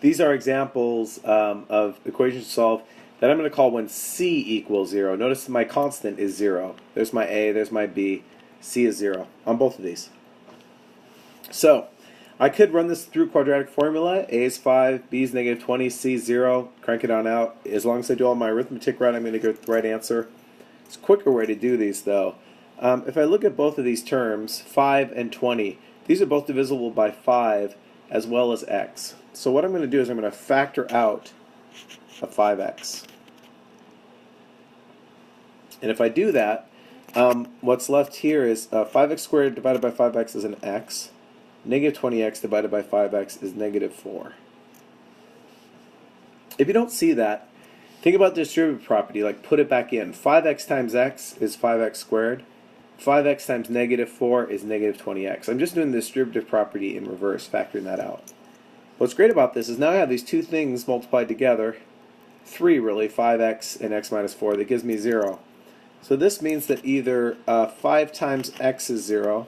These are examples of equations to solve that I'm going to call when c equals 0. Notice my constant is 0. There's my a, there's my b. C is 0 on both of these. So I could run this through quadratic formula. A is 5, B is negative 20, C is 0. Crank it on out. As long as I do all my arithmetic right, I'm going to get the right answer. It's a quicker way to do these, though. If I look at both of these terms, 5 and 20, these are both divisible by 5 as well as x. So what I'm going to do is I'm going to factor out a 5x. And if I do that, what's left here is 5x squared divided by 5x is an x. Negative 20x divided by 5x is negative 4. If you don't see that, think about the distributive property, like put it back in. 5x times x is 5x squared. 5x times negative 4 is negative 20x. I'm just doing the distributive property in reverse, factoring that out. What's great about this is now I have these two things multiplied together, 3 really, 5x and x minus 4, that gives me 0. So this means that either 5 times x is 0,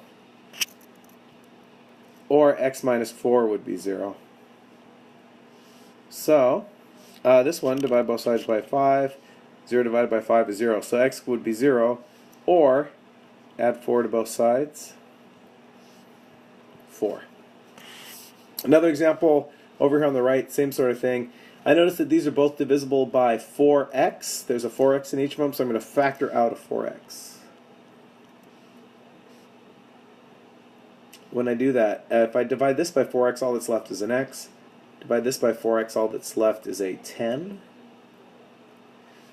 or x minus 4 would be 0. So this one, divide both sides by 5, 0 divided by 5 is 0. So x would be 0, or add 4 to both sides, 4. Another example over here on the right, same sort of thing. I notice that these are both divisible by 4x. There's a 4x in each of them, so I'm going to factor out a 4x. When I do that, if I divide this by 4x, all that's left is an x. Divide this by 4x, all that's left is a 10.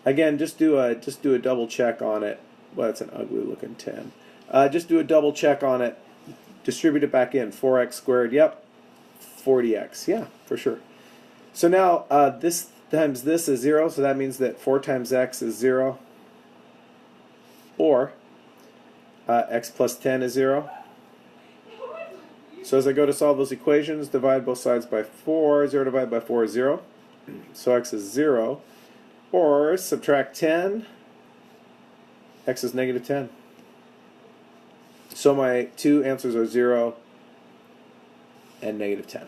Again, just do a double check on it. Well, that's an ugly looking 10. Just do a double check on it. Distribute it back in. 4x squared, yep. 40x, yeah, for sure. So now this times this is 0, so that means that 4 times x is 0. Or x plus 10 is 0. So as I go to solve those equations, divide both sides by 4. 0 divided by 4 is 0. So x is 0. Or subtract 10. X is negative 10. So my two answers are 0 and negative 10.